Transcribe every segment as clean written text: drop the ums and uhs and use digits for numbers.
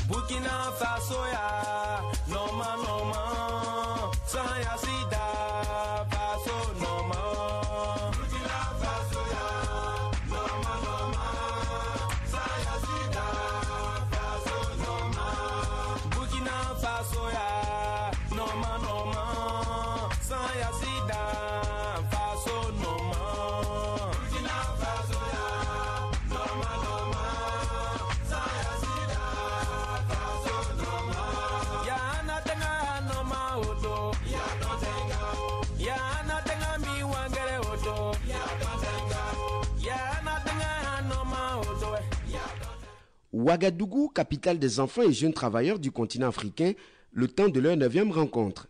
Burkina Faso ya, noma noma, Sanya Sida Faso noma. Burkina Faso ya, noma noma, Sanya Sida Faso noma. Burkina Faso ya, noma noma, Sanya Sida Faso noma. Burkina Faso ya, noma noma, Sanya Sida Faso noma. Ya na tenga noma odo, ya no tenga. Ya na tenga mi wangere odo, ya no tenga. Ya na tenga noma odo, ya no tenga. Ouagadougou, capitale des enfants et jeunes travailleurs du continent africain, le temps de leur 9e rencontre.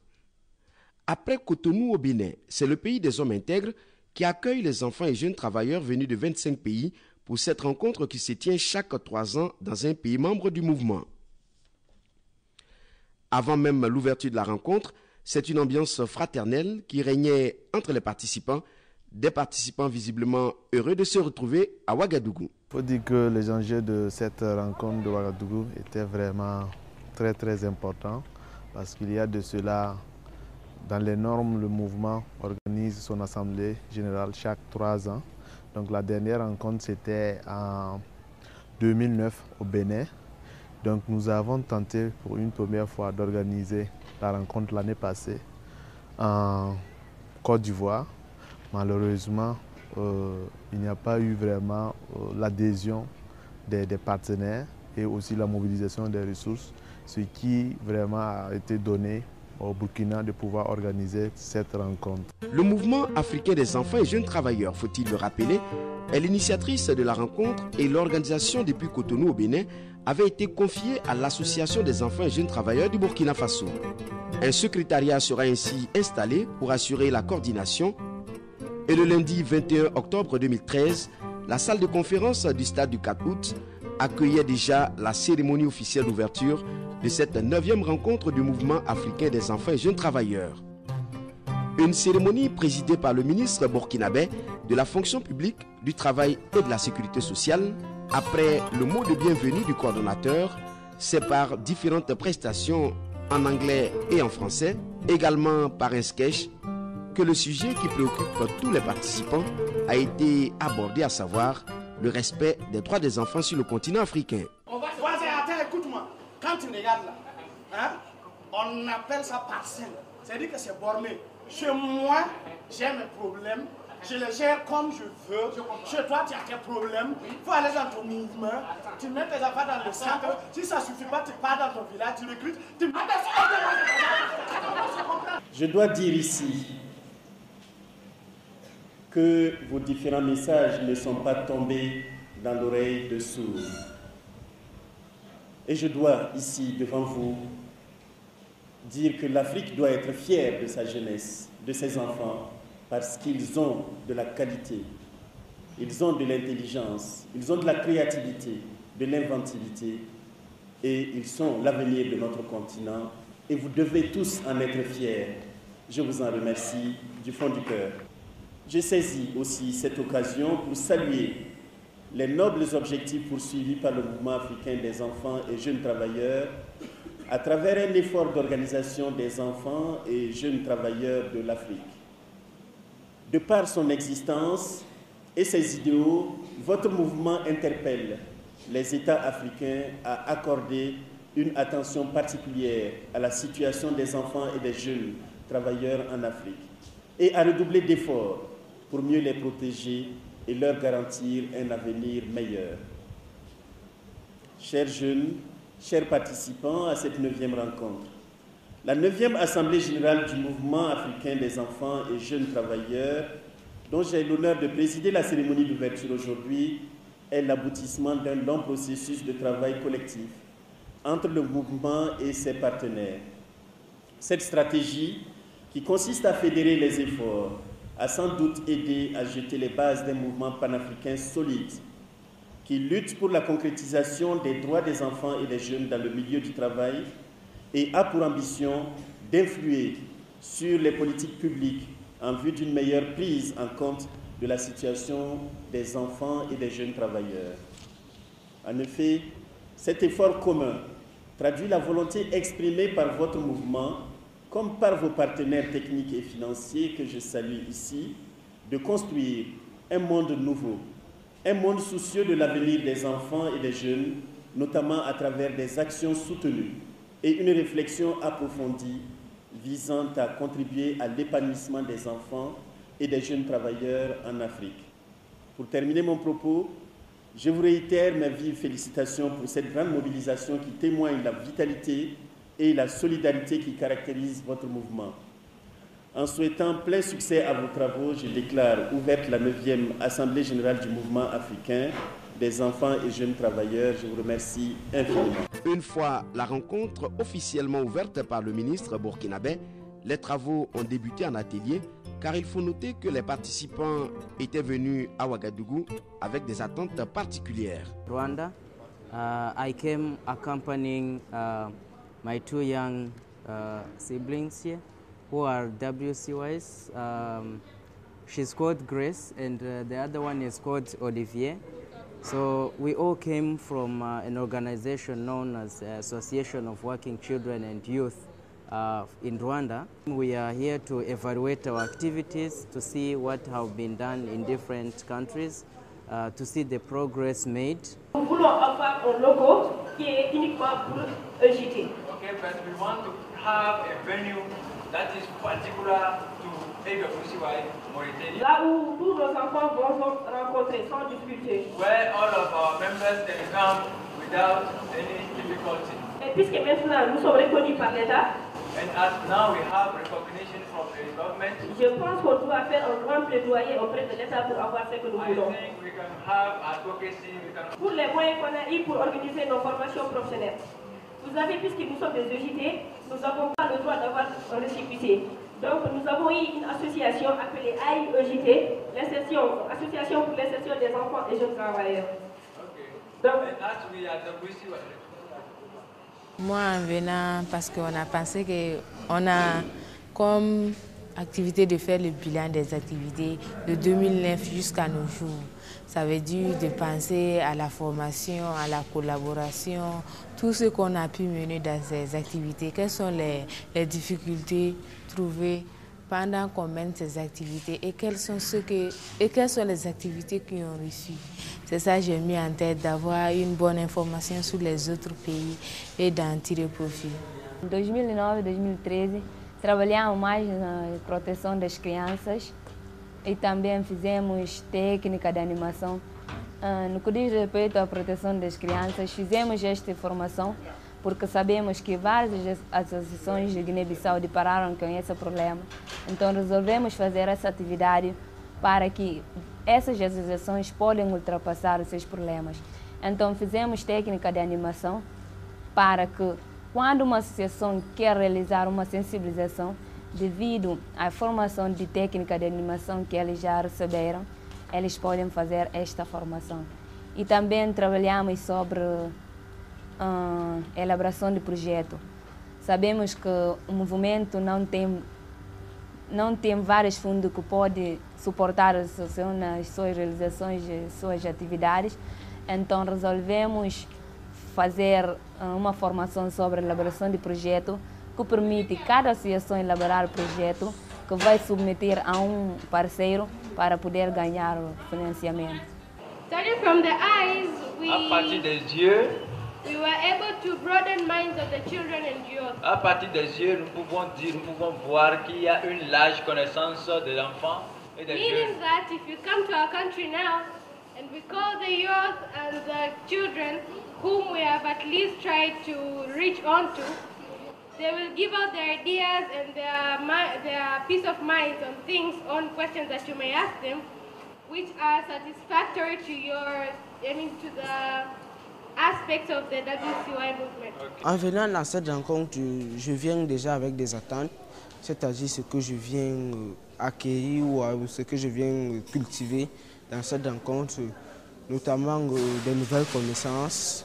Après Cotonou au Bénin, c'est le pays des hommes intègres qui accueille les enfants et jeunes travailleurs venus de 25 pays pour cette rencontre qui se tient chaque 3 ans dans un pays membre du mouvement. Avant même l'ouverture de la rencontre, c'est une ambiance fraternelle qui régnait entre les participants, des participants visiblement heureux de se retrouver à Ouagadougou. Il faut dire que les enjeux de cette rencontre de Ouagadougou étaient vraiment très importants parce qu'il y a de cela, dans les normes, le mouvement organise son assemblée générale chaque 3 ans. Donc la dernière rencontre c'était en 2009 au Bénin. Donc nous avons tenté pour une première fois d'organiser la rencontre l'année passée en Côte d'Ivoire. Malheureusement, il n'y a pas eu vraiment l'adhésion des partenaires et aussi la mobilisation des ressources, ce qui vraiment a été donné au Burkina de pouvoir organiser cette rencontre. Le mouvement africain des enfants et jeunes travailleurs, faut-il le rappeler, est l'initiatrice de la rencontre et l'organisation depuis Cotonou au Bénin avait été confiée à l'Association des enfants et jeunes travailleurs du Burkina Faso. Un secrétariat sera ainsi installé pour assurer la coordination. Et le lundi 21 octobre 2013, la salle de conférence du stade du 4 août accueillait déjà la cérémonie officielle d'ouverture de cette 9e rencontre du mouvement africain des enfants et jeunes travailleurs. Une cérémonie présidée par le ministre burkinabé de la fonction publique, du travail et de la sécurité sociale. Après le mot de bienvenue du coordonnateur, c'est par différentes prestations en anglais et en français, également par un sketch, que le sujet qui préoccupe tous les participants a été abordé, à savoir le respect des droits des enfants sur le continent africain. Attends, écoute-moi. Quand tu regardes là, hein, on appelle ça parcelle. C'est-à-dire que c'est borné. Chez moi, j'ai mes problèmes. Je les gère comme je veux. Chez toi, tu as tes problèmes. Il faut aller dans ton mouvement. Tu mets tes affaires dans le sac. Si ça ne suffit pas, tu pars dans ton village, tu recrutes. Tu mets tes affaires. Je dois dire ici que vos différents messages ne sont pas tombés dans l'oreille de sourds. Et je dois ici, devant vous, dire que l'Afrique doit être fière de sa jeunesse, de ses enfants, parce qu'ils ont de la qualité, ils ont de l'intelligence, ils ont de la créativité, de l'inventivité, et ils sont l'avenir de notre continent, et vous devez tous en être fiers. Je vous en remercie du fond du cœur. Je saisis aussi cette occasion pour saluer les nobles objectifs poursuivis par le mouvement africain des enfants et jeunes travailleurs à travers un effort d'organisation des enfants et jeunes travailleurs de l'Afrique. De par son existence et ses idéaux, votre mouvement interpelle les États africains à accorder une attention particulière à la situation des enfants et des jeunes travailleurs en Afrique et à redoubler d'efforts pour mieux les protéger et leur garantir un avenir meilleur. Chers jeunes, chers participants à cette 9e rencontre, la 9e Assemblée générale du mouvement africain des enfants et jeunes travailleurs, dont j'ai l'honneur de présider la cérémonie d'ouverture aujourd'hui, est l'aboutissement d'un long processus de travail collectif entre le mouvement et ses partenaires. Cette stratégie, qui consiste à fédérer les efforts, a sans doute aidé à jeter les bases d'un mouvement panafricain solide qui lutte pour la concrétisation des droits des enfants et des jeunes dans le milieu du travail et a pour ambition d'influer sur les politiques publiques en vue d'une meilleure prise en compte de la situation des enfants et des jeunes travailleurs. En effet, cet effort commun traduit la volonté exprimée par votre mouvement, comme par vos partenaires techniques et financiers que je salue ici, de construire un monde nouveau, un monde soucieux de l'avenir des enfants et des jeunes, notamment à travers des actions soutenues et une réflexion approfondie visant à contribuer à l'épanouissement des enfants et des jeunes travailleurs en Afrique. Pour terminer mon propos, je vous réitère mes vives félicitations pour cette grande mobilisation qui témoigne la vitalité et la solidarité qui caractérisent votre mouvement. En souhaitant plein succès à vos travaux, je déclare ouverte la 9e Assemblée générale du mouvement africain des enfants et jeunes travailleurs. Je vous remercie infiniment. Une fois la rencontre officiellement ouverte par le ministre burkinabé, les travaux ont débuté en atelier, car il faut noter que les participants étaient venus à Ouagadougou avec des attentes particulières. Rwanda, I came accompanying my 2 young siblings here, who are WCYs. She's called Grace, and the other one is called Olivier. So we all came from an organization known as Association of Working Children and Youth in Rwanda. We are here to evaluate our activities, to see what have been done in different countries, to see the progress made. Nous voulons avoir un logo qui est uniquement pour EJT. Okay, but we want to have a venue that is particular to AWCY Mauritania. Là où tous nos enfants vont se rencontrer sans difficulté. Where all of our members can come without any difficulty. Et puisque maintenant nous sommes reconnus par l'État, and as now we have recognition from the government, je pense qu'on doit faire un grand plaidoyer auprès de l'État pour avoir ce que nous voulons. I think we can have advocacy. Pour les moyens qu'on a eu pour organiser nos formations professionnelles. Vous savez, puisque nous sommes des EJT, nous n'avons pas le droit d'avoir un récépissé. Donc nous avons eu une association appelée AIEJT, Association pour l'insertion des enfants et jeunes travailleurs. Donc, moi en venant parce qu'on a pensé qu'on a comme activité de faire le bilan des activités de 2009 jusqu'à nos jours. Ça veut dire de penser à la formation, à la collaboration, tout ce qu'on a pu mener dans ces activités. Quelles sont les difficultés trouvées pendant qu'on mène ces activités et quelles sont les activités qui ont réussi. C'est ça que j'ai mis en tête, d'avoir une bonne information sur les autres pays et d'en tirer profit. Em 2009-2013, trabalhamos mais na proteção das crianças e também fizemos técnica de animação. No que diz respeito à proteção das crianças, fizemos esta formação porque sabemos que várias associações de Guiné-Bissau depararam com esse problema. Então resolvemos fazer essa atividade para que essas associações possam ultrapassar os seus problemas. Então fizemos técnica de animação para que quando uma associação quer realizar uma sensibilização, devido à formação de técnica de animação que eles já receberam, eles podem fazer esta formação. E também trabalhamos sobre elaboração de projeto. Sabemos que o movimento não tem vários fundos que podem suportar a associação nas suas realizações, suas atividades. Então resolvemos fazer uma formação sobre elaboração de projeto que permite cada associação elaborar o projeto que vai submeter a parceiro para poder ganhar o financiamento. Starting from the eyes, à partir des yeux, we were able to broaden minds of the children and youth. À partir des yeux, nous pouvons voir qu'il y a une large connaissance des enfants et des jeunes. Meaning that if you come to our country now and we call the youth and the children whom we have at least tried to reach onto, they will give out their ideas and their peace of mind on things, on questions that you may ask them, which are satisfactory to the aspects of the WCY movement. Okay. En venant dans cette rencontre, je viens déjà avec des attentes, c'est-à-dire ce que je viens acquérir ou ce que je viens cultiver dans cette rencontre, notamment des nouvelles connaissances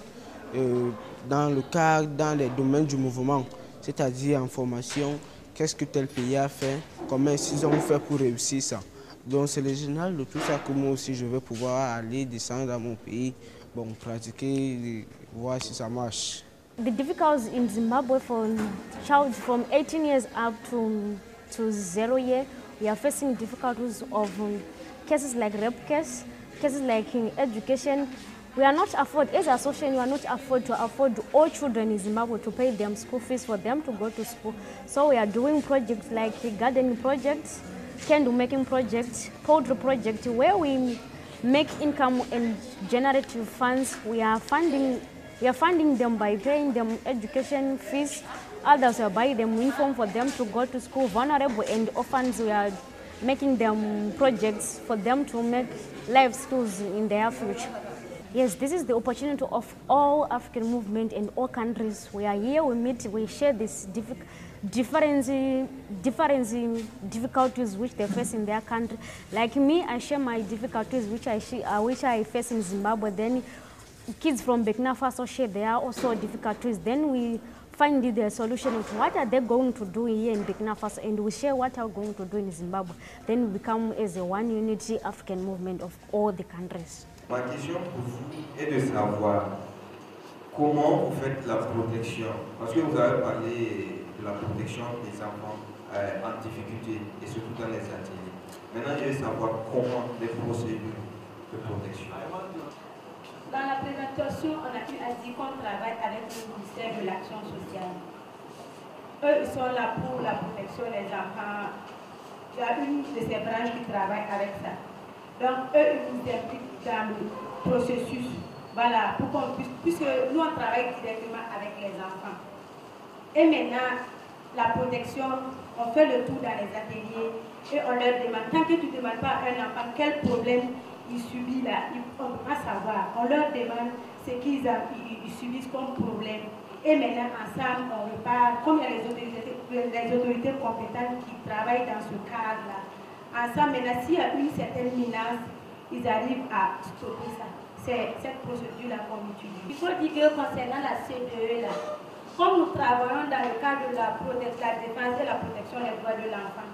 dans les domaines du mouvement, c'est-à-dire en formation, qu'est-ce que tel pays a fait, comment ils ont fait pour réussir ça. Donc c'est le général de tout ça que moi aussi je vais pouvoir aller descendre dans mon pays, pratiquer, voir si ça marche. The difficulties in Zimbabwe for child from 18 years up to 0 year, we are facing difficulties of cases like rape cases like in education. We are not afford, as an association, we are not afford all children in Zimbabwe to pay them school fees for them to go to school. So we are doing projects like gardening projects, candle making projects, poultry projects, where we make income and generative funds. We are funding them by paying them education fees. Others are buying them uniform for them to go to school. Vulnerable and orphans, we are making them projects for them to make life skills in their future. Yes, this is the opportunity of all African movement and all countries. We are here, we meet, we share these different difficulties which they face in their country. Like me, I share my difficulties which I face in Zimbabwe. Then kids from Burkina Faso share their also difficulties. Then we find the solution of what are they going to do here in Burkina Faso, and we share what are we going to do in Zimbabwe. Then we become as a one unity African movement of all the countries. Ma question pour vous est de savoir comment vous faites la protection, parce que vous avez parlé de la protection des enfants en difficulté et surtout dans les ateliers. Maintenant, je veux savoir comment les procédures de protection. Dans la présentation, on a pu dire qu'on travaille avec le ministère de l'Action sociale. Eux, ils sont là pour la protection des enfants. Il y a une de ces branches qui travaille avec ça. Donc, eux, ils nous impliquent dans le processus. Voilà, pour qu'on puisse, puisque nous, on travaille directement avec les enfants. Et maintenant, la protection, on fait le tour dans les ateliers et on leur demande, tant que tu ne demandes pas à un enfant quel problème il subit là, on ne peut pas savoir. On leur demande ce qu'ils subissent comme problème. Et maintenant, ensemble, on repart, comme il y a les autorités compétentes qui travaillent dans ce cadre-là. Ensemble, maintenant, s'il y a une certaine menace, ils arrivent à stopper ça. C'est cette procédure-là qu'on utilise. Il faut dire que concernant la CDE, là, comme nous travaillons dans le cadre de la défense et la protection des droits de l'enfant,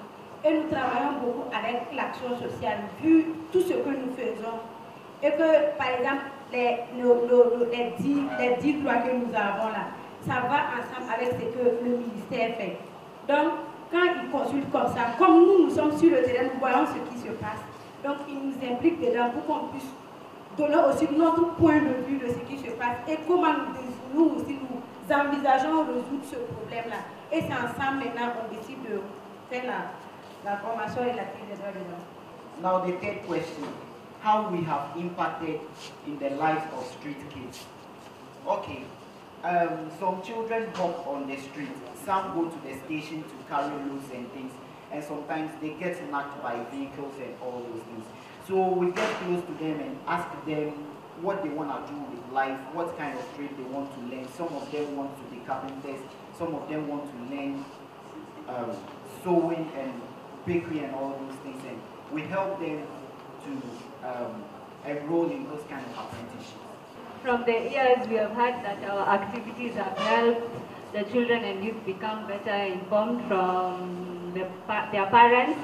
et nous travaillons beaucoup avec l'action sociale, vu tout ce que nous faisons, et que, par exemple, les 10 droits que nous avons là, ça va ensemble avec ce que le ministère fait. Donc, quand ils consultent comme ça, comme nous sommes sur le terrain, nous voyons ce qui se passe. Donc, ils nous impliquent dedans pour qu'on puisse donner aussi notre point de vue de ce qui se passe et comment nous aussi nous envisageons résoudre ce problème-là. Et c'est ensemble maintenant qu'on décide de faire la formation relative des droits de l'homme. Now the third question, how we have impacted in the lives of street kids. Okay, some children hop on the street, some go to the station to carry loads and things, and sometimes they get knocked by vehicles and all those things. So we get close to them and ask them what they want to do with life, what kind of trade they want to learn. Some of them want to be carpenters, some of them want to learn sewing and bakery and all those things, and we help them to enroll in those kind of apprenticeships. From the years we have had that our activities have helped the children and youth become better informed from their parents,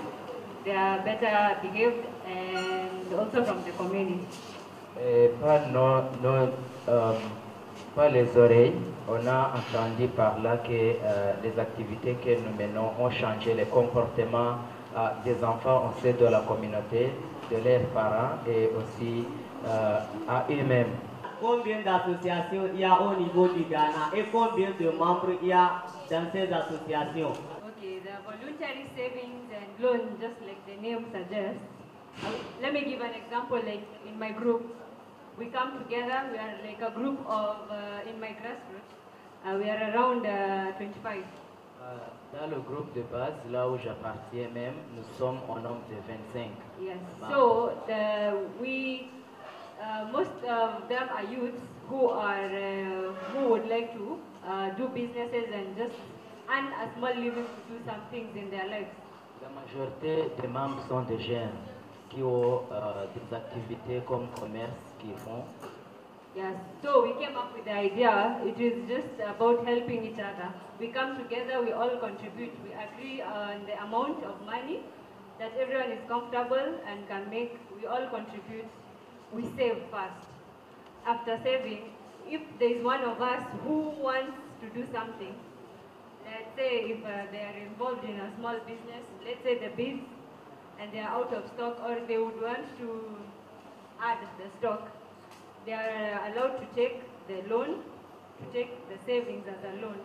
they are better behaved, and also from the community. Par les oreilles, on a entendu par là que les activités que nous menons ont changé les comportements des enfants au sein de la communauté, de leurs parents et aussi à eux-mêmes. Combien d'associations il y a au niveau du Ghana et combien de membres il y a dans ces associations? Okay, the voluntary savings and loans, just like the name suggests. Let me give an example. Like in my group, we come together. We are like a group of in my grassroots. We are around 25. Dans le groupe de base, là où j'appartiens même, nous sommes au nombre de 25. Yes. So most of them are youths who would like to do businesses and just earn a small living to do some things in their lives. La majorité des membres sont des jeunes qui ont des activités comme commerce qu'ils font. Yes, so we came up with the idea. It is just about helping each other. We come together, we all contribute. We agree on the amount of money that everyone is comfortable and can make. We all contribute. We save first. After saving, if there is one of us who wants to do something, let's say if they are involved in a small business, let's say the bees, and they are out of stock, or they would want to add the stock, they are allowed to take the loan, to take the savings as a loan.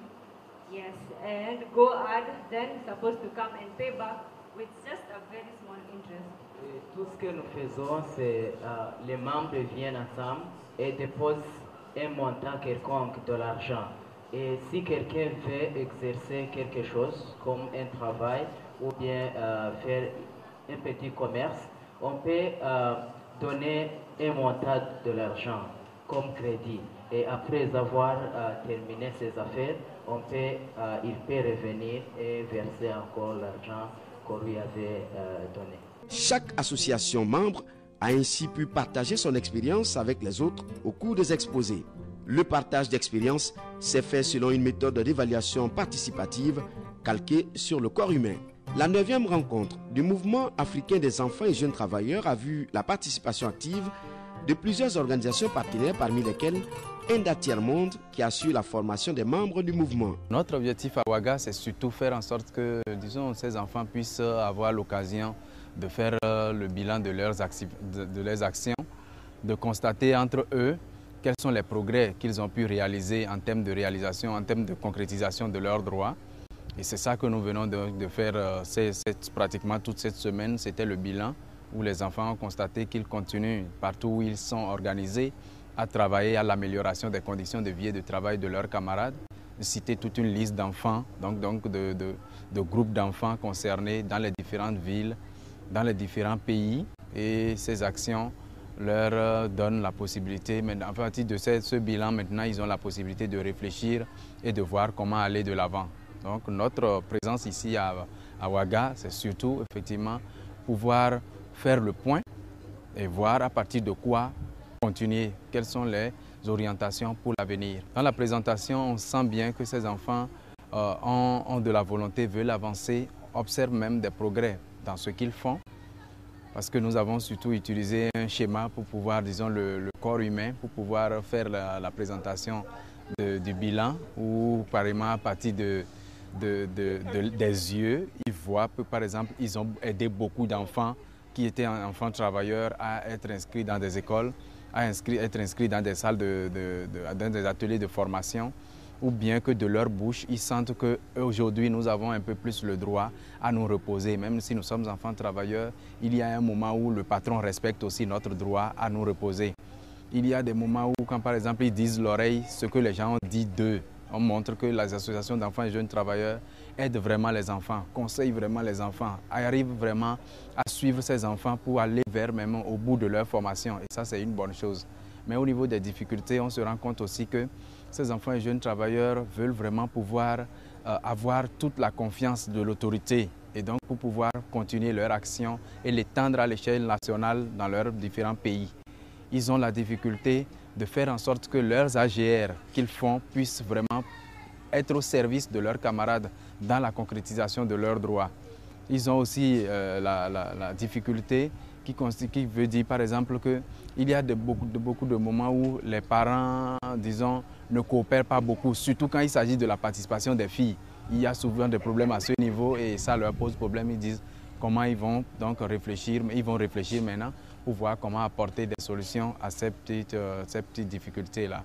Yes, and go add, then supposed to come and pay back with just a very small interest. Et tout ce que nous faisons, c'est les membres viennent ensemble et déposent un montant quelconque de l'argent. Et si quelqu'un veut exercer quelque chose comme un travail ou bien faire un petit commerce, on peut donner un montant de l'argent comme crédit. Et après avoir terminé ses affaires, il peut revenir et verser encore l'argent qu'on lui avait donné. Chaque association membre a ainsi pu partager son expérience avec les autres au cours des exposés. Le partage d'expérience s'est fait selon une méthode d'évaluation participative calquée sur le corps humain. La 9e rencontre du mouvement africain des enfants et jeunes travailleurs a vu la participation active de plusieurs organisations partenaires, parmi lesquelles Enda Tiers-Monde, qui assure la formation des membres du mouvement. Notre objectif à Ouaga, c'est surtout faire en sorte que, disons, ces enfants puissent avoir l'occasion de faire le bilan de leurs actions, de constater entre eux quels sont les progrès qu'ils ont pu réaliser en termes de réalisation, en termes de concrétisation de leurs droits. Et c'est ça que nous venons de faire pratiquement toute cette semaine. C'était le bilan où les enfants ont constaté qu'ils continuent partout où ils sont organisés à travailler à l'amélioration des conditions de vie et de travail de leurs camarades. Citer toute une liste d'enfants, donc de groupes d'enfants concernés dans les différentes villes, dans les différents pays. Et ces actions leur donnent la possibilité, à partir de ce bilan, maintenant, ils ont la possibilité de réfléchir et de voir comment aller de l'avant. Donc notre présence ici à Ouaga, c'est surtout effectivement pouvoir faire le point et voir à partir de quoi continuer, quelles sont les orientations pour l'avenir. Dans la présentation, on sent bien que ces enfants ont de la volonté, veulent avancer, observent même des progrès dans ce qu'ils font, parce que nous avons surtout utilisé un schéma pour pouvoir, disons, le corps humain, pour pouvoir faire la présentation du bilan, où carrément à partir des yeux, ils voient que, par exemple, ils ont aidé beaucoup d'enfants qui étaient enfants travailleurs à être inscrits dans des écoles, à être inscrits dans des salles, dans des ateliers de formation, ou bien que de leur bouche, ils sentent qu'aujourd'hui, nous avons un peu plus le droit à nous reposer. Même si nous sommes enfants travailleurs, il y a un moment où le patron respecte aussi notre droit à nous reposer. Il y a des moments où, quand par exemple, ils disent l'oreille, ce que les gens ont dit d'eux, on montre que les associations d'enfants et jeunes travailleurs aident vraiment les enfants, conseillent vraiment les enfants, arrivent vraiment à suivre ces enfants pour aller vers même au bout de leur formation. Et ça, c'est une bonne chose. Mais au niveau des difficultés, on se rend compte aussi que ces enfants et jeunes travailleurs veulent vraiment pouvoir avoir toute la confiance de l'autorité et donc pour pouvoir continuer leur action et l'étendre à l'échelle nationale dans leurs différents pays. Ils ont la difficulté de faire en sorte que leurs AGR qu'ils font puissent vraiment être au service de leurs camarades dans la concrétisation de leurs droits. Ils ont aussi la difficulté qui veut dire par exemple qu'il y a beaucoup de moments où les parents, disons, ne coopèrent pas beaucoup, surtout quand il s'agit de la participation des filles. Il y a souvent des problèmes à ce niveau et ça leur pose problème. Ils disent comment ils vont donc réfléchir, mais ils vont réfléchir maintenant pour voir comment apporter des solutions à ces petites difficultés-là.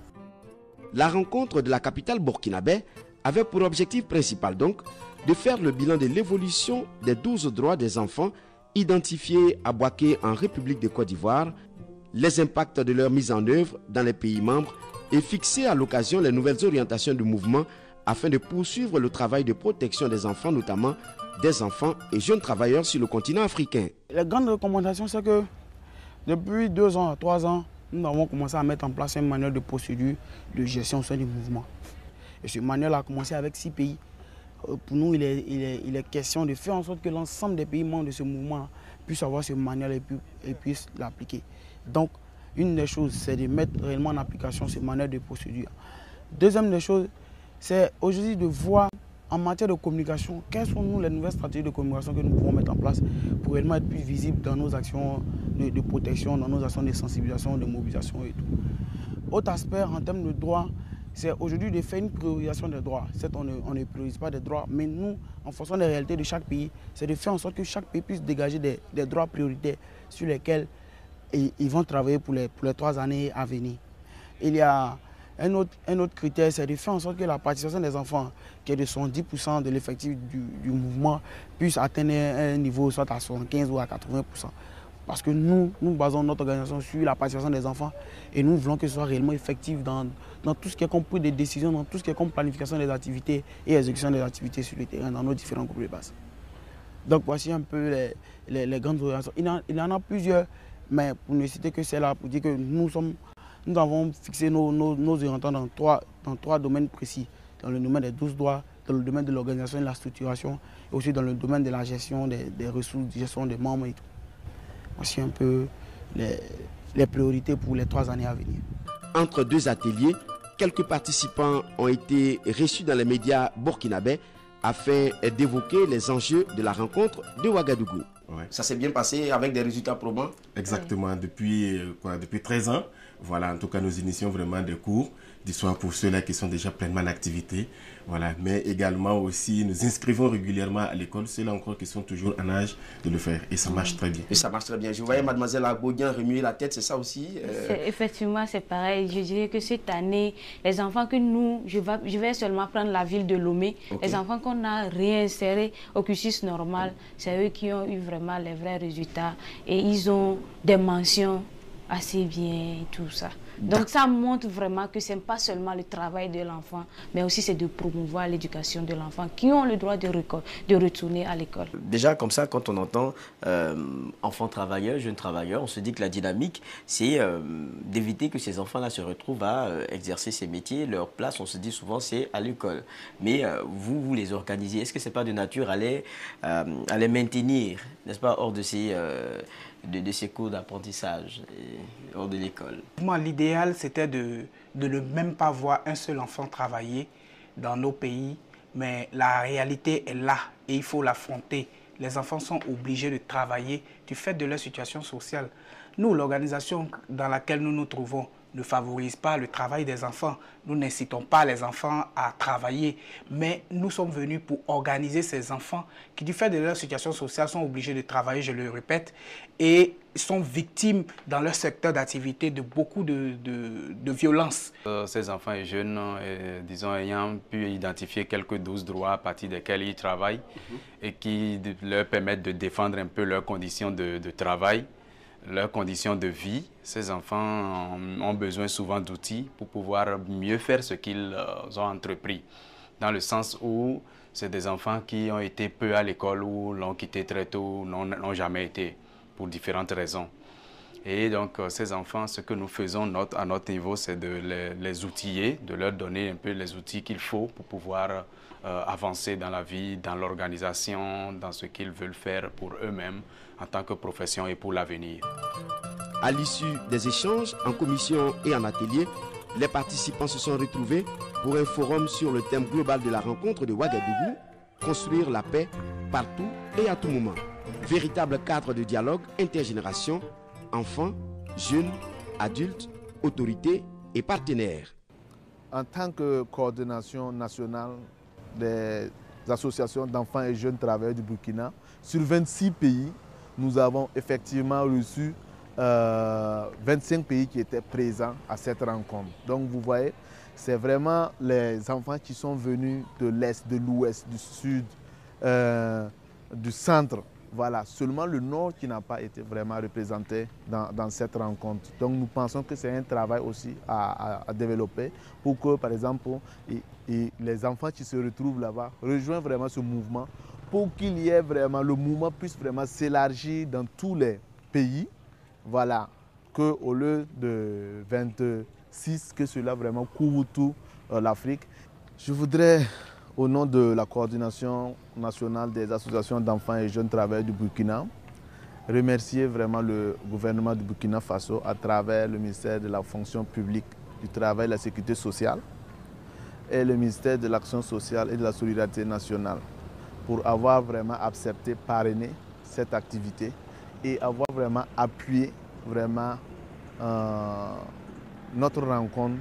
La rencontre de la capitale burkinabé avait pour objectif principal donc de faire le bilan de l'évolution des 12 droits des enfants identifiés à Bouaké en République de Côte d'Ivoire, les impacts de leur mise en œuvre dans les pays membres et fixer à l'occasion les nouvelles orientations du mouvement afin de poursuivre le travail de protection des enfants, notamment des enfants et jeunes travailleurs sur le continent africain. La grande recommandation, c'est que depuis 2 ans, 3 ans, nous avons commencé à mettre en place une manuel de procédure de gestion au sein du mouvement. Et ce manuel a commencé avec 6 pays. Pour nous, il est question de faire en sorte que l'ensemble des pays membres de ce mouvement puissent avoir ce manuel et puissent l'appliquer. Donc, une des choses, c'est de mettre réellement en application ce manuel de procédure. Deuxième des choses, c'est aujourd'hui de voir en matière de communication, quelles sont les nouvelles stratégies de communication que nous pouvons mettre en place pour réellement être plus visibles dans nos actions de protection, dans nos actions de sensibilisation, de mobilisation et tout. Autre aspect en termes de droits, c'est aujourd'hui de faire une priorisation des droits. Certes, on ne priorise pas des droits, mais nous, en fonction des réalités de chaque pays, c'est de faire en sorte que chaque pays puisse dégager des droits prioritaires sur lesquels ils vont travailler pour les 3 années à venir. Il y a un autre critère, c'est de faire en sorte que la participation des enfants, qui est de 70% de l'effectif du mouvement, puisse atteindre un niveau soit à 75 ou à 80%. Parce que nous basons notre organisation sur la participation des enfants et nous voulons que ce soit réellement effectif dans tout ce qui est comme prise de décision, dans tout ce qui est comme planification des activités et exécution des activités sur le terrain dans nos différents groupes de base. Donc voici un peu les grandes organisations. Il y en a plusieurs, mais pour ne citer que celle-là, pour dire que nous avons fixé nos orientants dans trois domaines précis. Dans le domaine des 12 droits, dans le domaine de l'organisation et de la structuration, et aussi dans le domaine de la gestion des ressources, de gestion des membres et tout. Voici un peu les priorités pour les 3 années à venir. Entre 2 ateliers, quelques participants ont été reçus dans les médias burkinabés afin d'évoquer les enjeux de la rencontre de Ouagadougou. Ouais. Ça s'est bien passé avec des résultats probants? Exactement, depuis 13 ans, voilà, en tout cas nous initions vraiment des cours d'histoire pour ceux-là qui sont déjà pleinement en activité, voilà, mais également aussi nous inscrivons régulièrement à l'école ceux-là encore qui sont toujours en âge de le faire et ça marche très bien. Et ça marche très bien. Je voyais mademoiselle Agbodian remuer la tête, c'est ça aussi? Effectivement, c'est pareil. Je dirais que cette année, les enfants que je vais seulement prendre la ville de Lomé, okay. Les enfants qu'on a réinsérés au cursus normal, c'est eux qui ont eu vraiment les vrais résultats et ils ont des mentions assez bien et tout ça. Donc ça montre vraiment que ce n'est pas seulement le travail de l'enfant, mais aussi c'est de promouvoir l'éducation de l'enfant qui ont le droit de retourner à l'école. Déjà comme ça, quand on entend enfants travailleurs, jeunes travailleurs, on se dit que la dynamique, c'est d'éviter que ces enfants-là se retrouvent à exercer ces métiers. Leur place, on se dit souvent, c'est à l'école. Mais vous les organisez. Est-ce que ce n'est pas de nature à les maintenir, n'est-ce pas, hors de ces... de ces cours d'apprentissage hors de l'école? L'idéal, c'était de ne même pas voir un seul enfant travailler dans nos pays, mais la réalité est là et il faut l'affronter. Les enfants sont obligés de travailler du fait de leur situation sociale. Nous, l'organisation dans laquelle nous nous trouvons, ne favorise pas le travail des enfants. Nous n'incitons pas les enfants à travailler, mais nous sommes venus pour organiser ces enfants qui, du fait de leur situation sociale, sont obligés de travailler, je le répète, et sont victimes dans leur secteur d'activité de beaucoup de violences. Ces enfants et jeunes, disons, ayant pu identifier quelques 12 droits à partir desquels ils travaillent et qui leur permettent de défendre un peu leurs conditions de travail, leurs conditions de vie. Ces enfants ont besoin souvent d'outils pour pouvoir mieux faire ce qu'ils ont entrepris. Dans le sens où c'est des enfants qui ont été peu à l'école ou l'ont quitté très tôt, n'ont jamais été, pour différentes raisons. Et donc ces enfants, ce que nous faisons à notre niveau, c'est de les outiller, de leur donner un peu les outils qu'il faut pour pouvoir avancer dans la vie, dans l'organisation, dans ce qu'ils veulent faire pour eux-mêmes en tant que profession et pour l'avenir. À l'issue des échanges en commission et en atelier, les participants se sont retrouvés pour un forum sur le thème global de la rencontre de Ouagadougou, construire la paix partout et à tout moment. Véritable cadre de dialogue intergénération, enfants, jeunes, adultes, autorités et partenaires. En tant que coordination nationale des associations d'enfants et jeunes travailleurs du Burkina, sur 26 pays, nous avons effectivement reçu 25 pays qui étaient présents à cette rencontre. Donc vous voyez, c'est vraiment les enfants qui sont venus de l'Est, de l'Ouest, du Sud, du Centre. Voilà, seulement le Nord qui n'a pas été vraiment représenté dans cette rencontre. Donc nous pensons que c'est un travail aussi à développer pour que, par exemple, les enfants qui se retrouvent là-bas rejoignent vraiment ce mouvement pour qu'il y ait vraiment, le mouvement puisse vraiment s'élargir dans tous les pays. Voilà, qu'au lieu de 26, que cela vraiment couvre toute l'Afrique. Je voudrais, au nom de la coordination nationale des associations d'enfants et jeunes travailleurs du Burkina, remercier vraiment le gouvernement du Burkina Faso à travers le ministère de la fonction publique, du travail et de la sécurité sociale et le ministère de l'action sociale et de la solidarité nationale pour avoir vraiment accepté, parrainé cette activité et avoir vraiment appuyé vraiment notre rencontre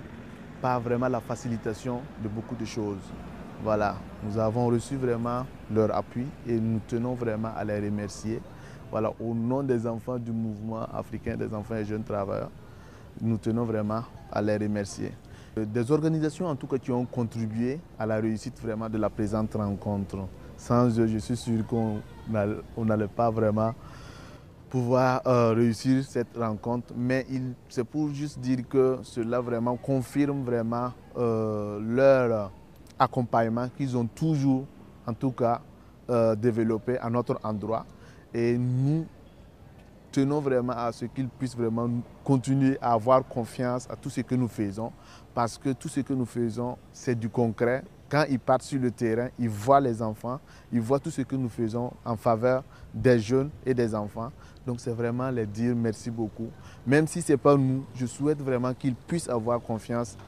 par vraiment la facilitation de beaucoup de choses. Voilà, nous avons reçu vraiment leur appui et nous tenons vraiment à les remercier. Voilà, au nom des enfants du mouvement africain des enfants et jeunes travailleurs, nous tenons vraiment à les remercier. Des organisations en tout cas qui ont contribué à la réussite vraiment de la présente rencontre. Sans eux, je suis sûr qu'on n'allait pas vraiment pouvoir réussir cette rencontre, mais c'est pour juste dire que cela vraiment confirme vraiment leur accompagnement qu'ils ont toujours, en tout cas, développé à notre endroit. Et nous tenons vraiment à ce qu'ils puissent vraiment continuer à avoir confiance à tout ce que nous faisons, parce que tout ce que nous faisons, c'est du concret. Quand ils partent sur le terrain, ils voient les enfants, ils voient tout ce que nous faisons en faveur des jeunes et des enfants. Donc c'est vraiment les dire merci beaucoup. Même si ce n'est pas nous, je souhaite vraiment qu'ils puissent avoir confiance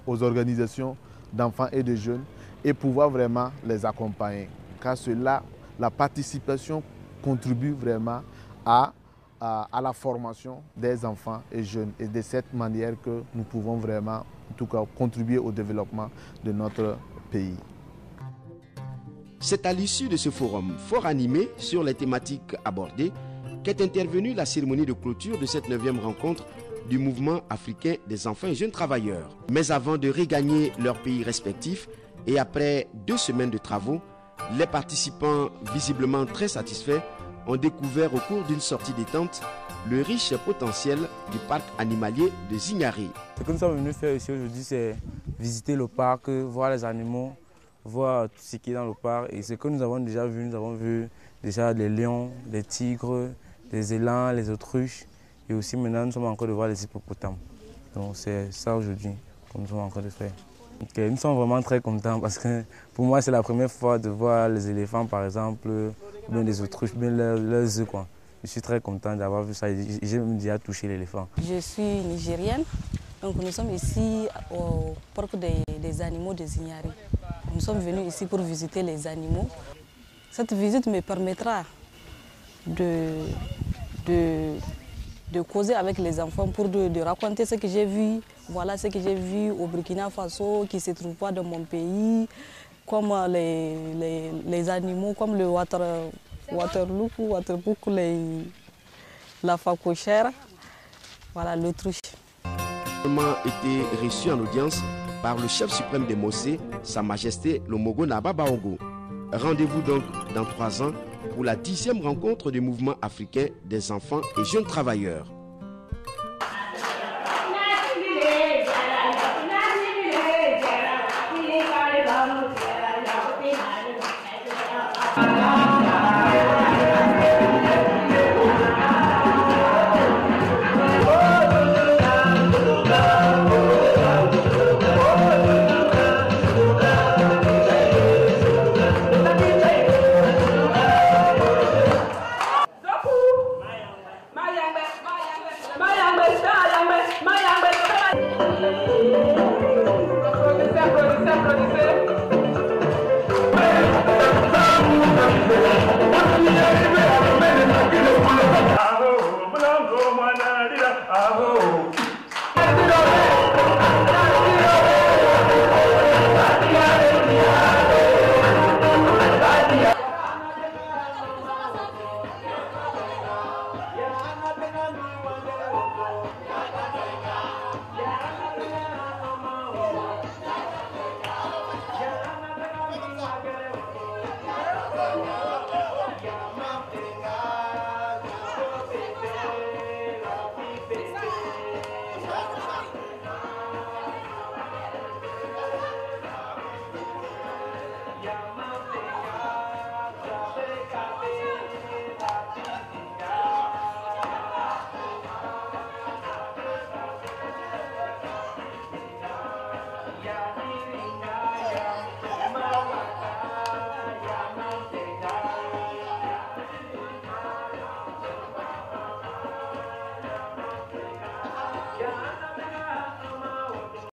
aux organisations d'enfants et de jeunes et pouvoir vraiment les accompagner. Car cela, la participation contribue vraiment à la formation des enfants et jeunes. Et de cette manière que nous pouvons vraiment, en tout cas, contribuer au développement de notre pays. C'est à l'issue de ce forum fort animé sur les thématiques abordées qu'est intervenue la cérémonie de clôture de cette 9e rencontre du mouvement africain des enfants et jeunes travailleurs. Mais avant de regagner leurs pays respectifs et après 2 semaines de travaux, les participants, visiblement très satisfaits, ont découvert au cours d'une sortie détente le riche potentiel du parc animalier de Zignari. Ce que nous sommes venus faire ici aujourd'hui, c'est visiter le parc, voir les animaux, voir tout ce qui est dans le parc. Et ce que nous avons déjà vu, nous avons vu déjà les lions, les tigres, les élans, les autruches. Et aussi maintenant, nous sommes en train de voir les hippopotames. Donc c'est ça aujourd'hui que nous sommes en train de faire. Okay, nous sommes vraiment très contents parce que pour moi, c'est la première fois de voir les éléphants, par exemple, ou bien les autruches, bien leurs œufs, quoi. Je suis très content d'avoir vu ça. J'ai même déjà touché l'éléphant. Je suis nigérienne, donc nous sommes ici au parc des animaux de Zignari. Nous sommes venus ici pour visiter les animaux. Cette visite me permettra de causer avec les enfants pour de raconter ce que j'ai vu. Voilà ce que j'ai vu au Burkina Faso, qui ne se trouve pas dans mon pays, comme les animaux, comme le waterlook, la phacochère, voilà, l'autruche. Été reçu en audience par le chef suprême des Mossé, Sa Majesté Lomogo Naba Baogo. Rendez-vous donc dans 3 ans pour la 10e rencontre du mouvement africain des enfants et jeunes travailleurs. Applaudissez.